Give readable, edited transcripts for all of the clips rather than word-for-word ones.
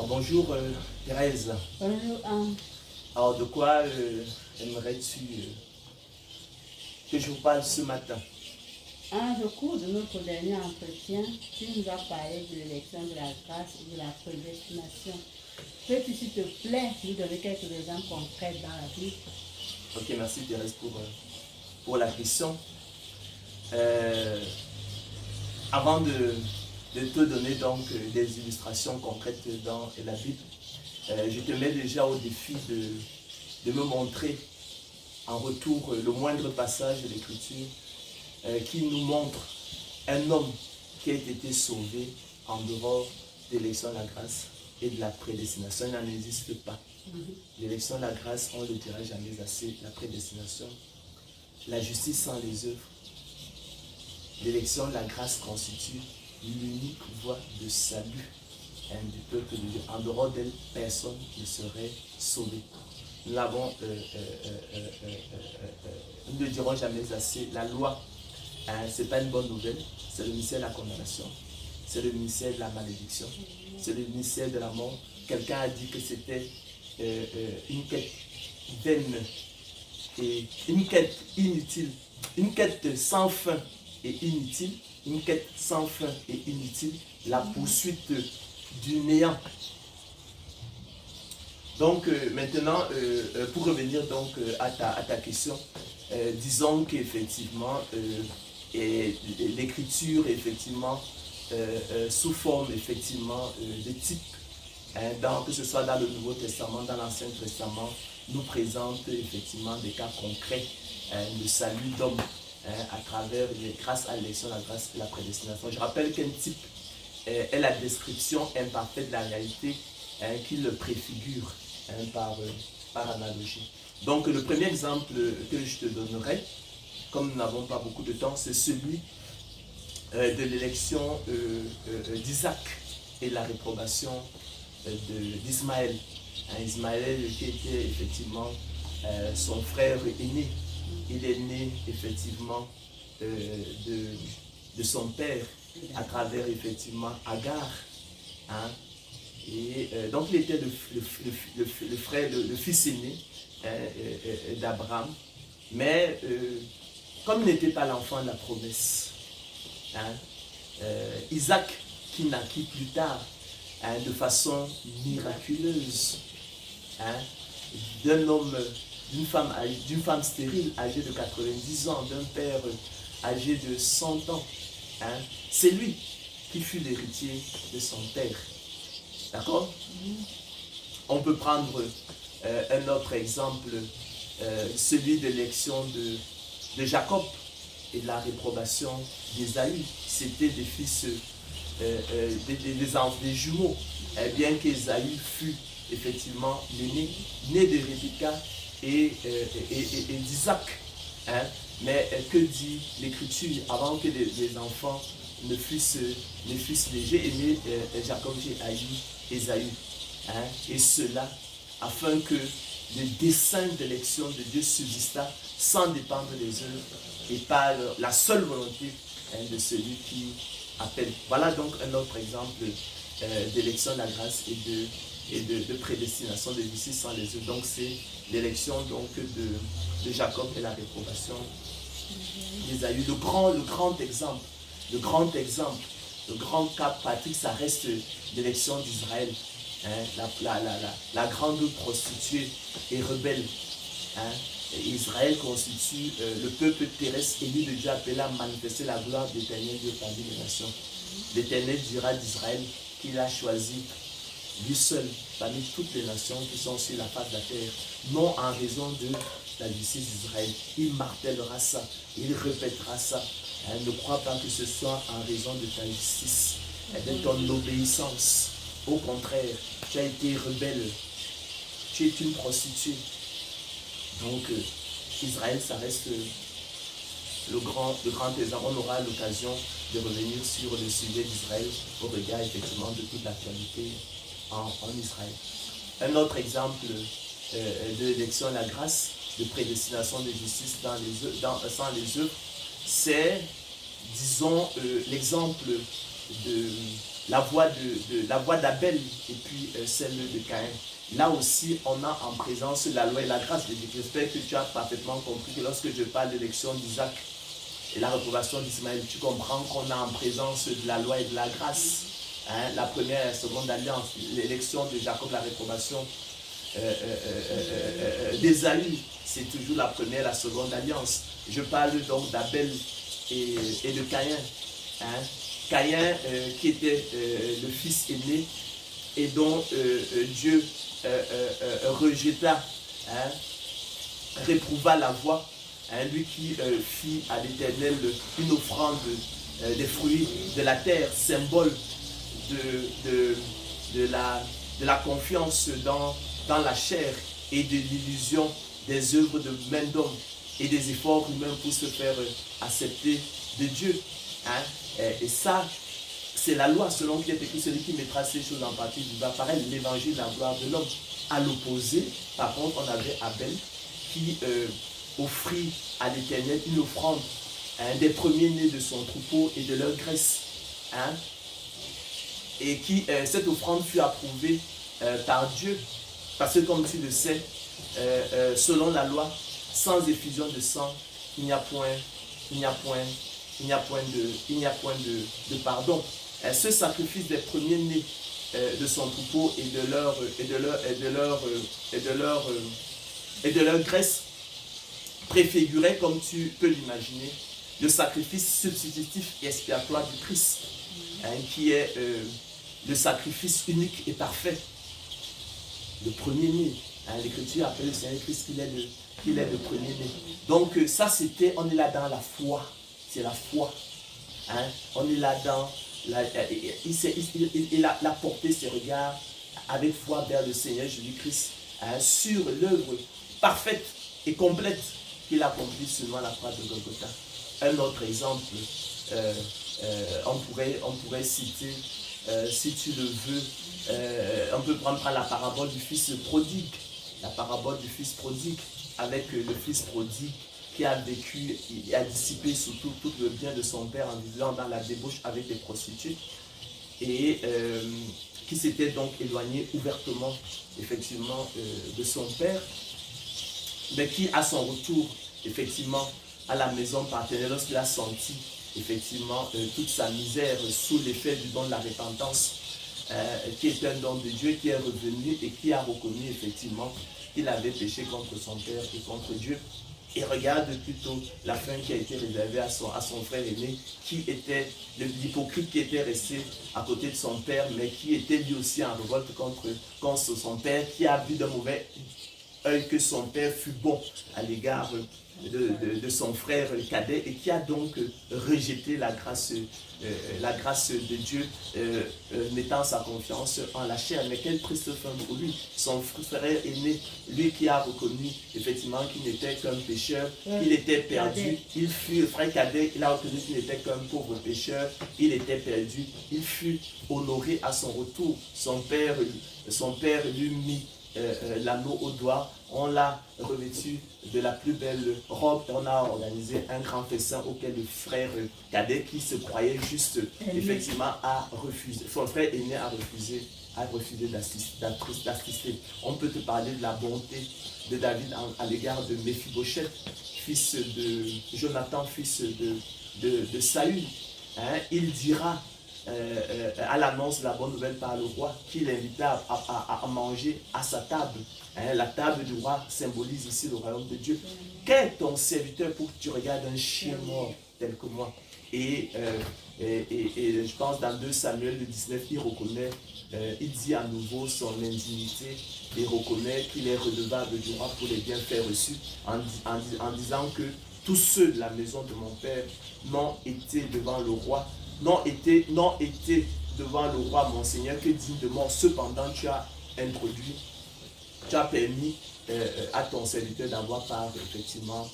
Alors bonjour Thérèse. Bonjour Anne. Alors de quoi aimerais-tu que je vous parle ce matin? Anne, au cours de notre dernier entretien, tu nous as parlé de l'élection de la grâce et de la prédestination. Peux-tu, s'il te plaît, nous donner quelques exemples concrets dans la Bible? Ok, merci Thérèse pour la question. Avant de te donner donc des illustrations concrètes dans la Bible, je te mets déjà au défi de me montrer en retour le moindre passage de l'Écriture qui nous montre un homme qui a été sauvé en dehors de l'élection de la grâce et de la prédestination. Il n'en existe pas. L'élection de la grâce, on ne le dira jamais assez. La prédestination, la justice sans les œuvres. L'élection de la grâce constitue l'unique voie de salut du peuple de Dieu. En dehors d'elle, personne ne serait sauvé. Nous l'avons, nous ne le dirons jamais assez. La loi, ce n'est pas une bonne nouvelle. C'est le ministère de la condamnation. C'est le ministère de la malédiction. C'est le ministère de la mort. Quelqu'un a dit que c'était une quête vaine et une quête inutile. Une quête sans fin et inutile. Une quête sans fin et inutile. La poursuite du néant. Donc maintenant, pour revenir donc à ta question, disons qu'effectivement, l'écriture effectivement sous forme effectivement de type, que ce soit dans le Nouveau Testament, dans l'Ancien Testament, nous présente effectivement des cas concrets de salut d'homme à travers, grâce à l'élection, la grâce et la prédestination. Je rappelle qu'un type est la description imparfaite de la réalité qui le préfigure par analogie. Donc le premier exemple que je te donnerai, comme nous n'avons pas beaucoup de temps, c'est celui de l'élection d'Isaac et la réprobation d'Ismaël. Ismaël qui était effectivement son frère aîné. Il est né effectivement de son père à travers effectivement Agar. Et donc il était le frère, le fils aîné d'Abraham. Mais comme il n'était pas l'enfant de la promesse, Isaac, qui naquit plus tard de façon miraculeuse, d'un homme, d'une femme stérile âgée de 90 ans, d'un père âgé de 100 ans, c'est lui qui fut l'héritier de son père. D'accord? On peut prendre un autre exemple, celui de l'élection de Jacob et de la réprobation d'Ésaü. C'était des fils, des jumeaux. Bien qu'Ésaü fût effectivement l'aîné, né de Rebecca et d'Isaac. Mais que dit l'Écriture? Avant que les enfants ne fussent légers, aimé Jacob j'ai haï Ésaü. Et cela afin que le dessein d'élection de Dieu subsista sans dépendre des œuvres et par la seule volonté de celui qui appelle. Voilà donc un autre exemple d'élection de la grâce et de prédestination de justice sans les œuvres. Donc c'est l'élection donc de Jacob et la réprobation d'Ésaü. Le grand exemple, le grand cas pratique, ça reste l'élection d'Israël. La grande prostituée et rebelle. Israël constitue le peuple terrestre élu de Dieu appelé à manifester la gloire de l'Éternel Dieu parmi les nations. L'Éternel dira d'Israël qu'il a choisi lui seul parmi toutes les nations qui sont sur la face de la terre, non en raison de la justice d'Israël. Il martèlera ça, il répétera ça. Ne crois pas que ce soit en raison de ta justice et de ton obéissance. Au contraire, tu as été rebelle, tu es une prostituée. Donc, Israël, ça reste le grand exemple. On aura l'occasion de revenir sur le sujet d'Israël au regard effectivement de toute l'actualité en Israël. Un autre exemple de l'élection à la grâce, de prédestination de justice sans les œuvres, c'est, disons, l'exemple la voix d'Abel et puis celle de Caïn. Là aussi, on a en présence la loi et la grâce de Dieu. J'espère que tu as parfaitement compris que lorsque je parle de l'élection d'Isaac et la réprobation d'Ismaël, tu comprends qu'on a en présence de la loi et de la grâce. Hein, la première et la seconde alliance, l'élection de Jacob, la réprobation d'Ésaü, c'est toujours la première et la seconde alliance. Je parle donc d'Abel et de Caïn. Hein. Caïn qui était le fils aîné et dont Dieu rejeta, hein, réprouva la voie, hein, lui qui fit à l'Éternel une offrande des fruits de la terre, symbole de la confiance dans la chair et de l'illusion des œuvres de main d'homme et des efforts humains pour se faire accepter de Dieu. Hein. Et ça, c'est la loi selon qui est écrit, celui qui mettra ces choses en pratique va paraître l'évangile de la gloire de l'homme. À l'opposé, par contre, on avait Abel qui offrit à l'Éternel une offrande, hein, des premiers-nés de son troupeau et de leur graisse. Hein, et qui, cette offrande fut approuvée par Dieu, parce que comme tu le sais, selon la loi, sans effusion de sang, il n'y a point de pardon. Ce sacrifice des premiers-nés de son troupeau et de leur graisse préfigurait, comme tu peux l'imaginer, le sacrifice substitutif et expiatoire du Christ, hein, qui est le sacrifice unique et parfait, le premier-né. Hein, L'Écriture appelle le Seigneur Christ qu'il est le premier-né. Donc ça c'était, on est là dans la foi, c'est la foi. Hein, on est là dans, il a porté ses regards avec foi vers le Seigneur Jésus-Christ, hein, sur l'œuvre parfaite et complète qu'il a accomplie seulement à la croix de Golgotha. Un autre exemple, on pourrait citer, si tu le veux, on peut prendre la parabole du fils prodigue. La parabole du fils prodigue, avec le fils prodigue qui a vécu et a dissipé surtout tout le bien de son père en vivant dans la débauche avec des prostituées, et qui s'était donc éloigné ouvertement, effectivement, de son père, mais qui, à son retour, effectivement, à la maison paternelle, lorsqu'il a senti, effectivement, toute sa misère sous l'effet du don de la repentance, qui est un don de Dieu, qui est revenu et qui a reconnu, effectivement, qu'il avait péché contre son père et contre Dieu. Et regarde plutôt la fin qui a été réservée à son frère aîné, qui était l'hypocrite qui était resté à côté de son père, mais qui était lui aussi en révolte contre son père, qui a vu d'un mauvais œil que son père fut bon à l'égard de son frère cadet, et qui a donc rejeté la grâce de Dieu, mettant sa confiance en la chair. Mais quelle triste fin pour lui, son frère aîné, lui qui a reconnu effectivement qu'il n'était qu'un pécheur, qu'il était perdu. Il fut, frère cadet, il a reconnu qu'il n'était qu'un pauvre pécheur, il était perdu. Il fut honoré à son retour. Son père lui mit l'anneau au doigt, on l'a revêtu de la plus belle robe, on a organisé un grand festin auquel le frère cadet, qui se croyait juste, effectivement, a refusé. Son frère aîné a refusé d'assister. On peut te parler de la bonté de David à l'égard de Méphibosheth, fils de Jonathan, fils de Saül. Hein, il dira à l'annonce de la bonne nouvelle par le roi, qu'il invita à manger à sa table. Hein, la table du roi symbolise ici le royaume de Dieu. Qu'est ton serviteur pour que tu regardes un chien mort tel que moi? Et je pense dans 2 Samuel 19, il reconnaît, il dit à nouveau son indignité et reconnaît qu'il est redevable du roi pour les bienfaits reçus, en disant que tous ceux de la maison de mon père n'ont été devant le roi, n'ont été devant le roi mon Seigneur que digne de mort. Cependant, tu as permis à ton serviteur d'avoir part effectivement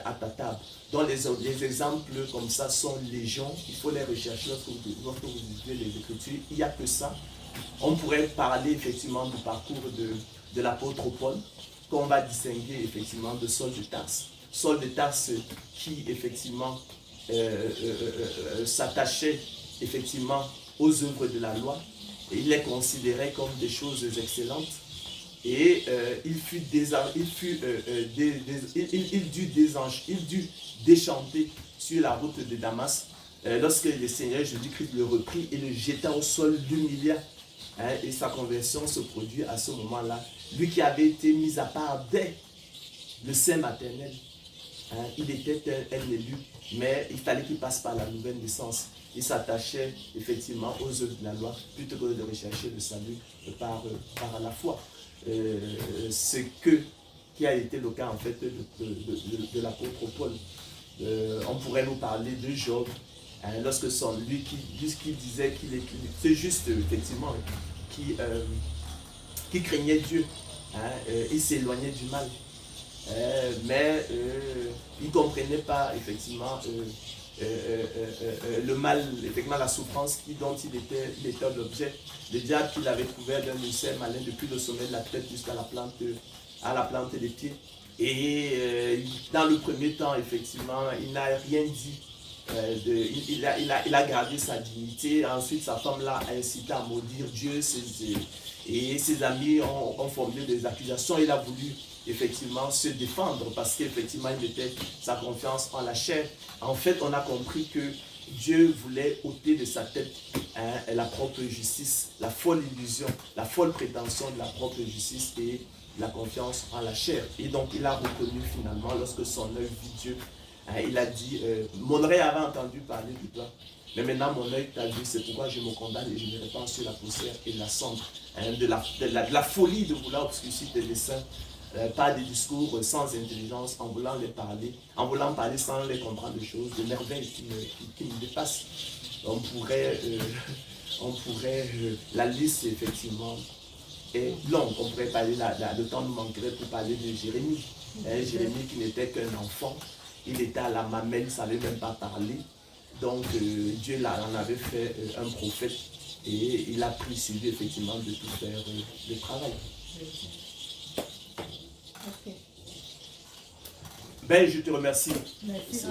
à ta table. Donc les exemples comme ça sont légion, il faut les rechercher lorsque vous lisez les Écritures. Il n'y a que ça. On pourrait parler effectivement du parcours de l'apôtre Paul, qu'on va distinguer effectivement de Saul de Tarse. Saul de Tarse qui effectivement s'attachait effectivement aux œuvres de la loi. Et il les considérait comme des choses excellentes. Et il dut déchanter sur la route de Damas lorsque le Seigneur Jésus-Christ le reprit et le jeta au sol, l'humilia. Et sa conversion se produit à ce moment-là. Lui qui avait été mis à part dès le sein maternel, il était un élu, mais il fallait qu'il passe par la nouvelle naissance. Il s'attachait effectivement aux œuvres de la loi plutôt que de rechercher le salut par la foi. Ce qui a été le cas en fait de l'apôtre Paul. On pourrait nous parler de Job, lorsque lui qui disait c'est juste effectivement qui craignait Dieu, il s'éloignait du mal, mais il ne comprenait pas effectivement le mal, effectivement la souffrance dont il était l'objet. Le diable qui l'avait couvert d'un ulcère malin depuis le sommet de la tête jusqu'à la plante des pieds. Et dans le premier temps, effectivement, il n'a rien dit. Il a gardé sa dignité. Ensuite, sa femme l'a incité à maudire Dieu. Et ses amis ont formulé des accusations. Il a voulu effectivement se défendre parce qu'effectivement, il mettait sa confiance en la chair. En fait, on a compris que Dieu voulait ôter de sa tête la propre justice, la folle illusion, la folle prétention de la propre justice et la confiance en la chair. Et donc, il a reconnu finalement, lorsque son œil vit Dieu, il a dit, mon oreille avait entendu parler de toi, mais maintenant mon œil t'a vu, c'est pourquoi je me condamne et je me répands sur la poussière et la cendre, de la folie de vouloir obscurcir tes desseins, par des discours sans intelligence, en voulant parler sans les comprendre des choses, des merveilles qui nous dépassent. On pourrait la liste effectivement est longue, on pourrait parler, le temps nous manquerait pour parler de Jérémie. Jérémie qui n'était qu'un enfant, il était à la mamelle, il ne savait même pas parler. Donc Dieu en avait fait un prophète et il a pris sur lui effectivement de tout faire le travail. Ok. Ben, je te remercie. Merci.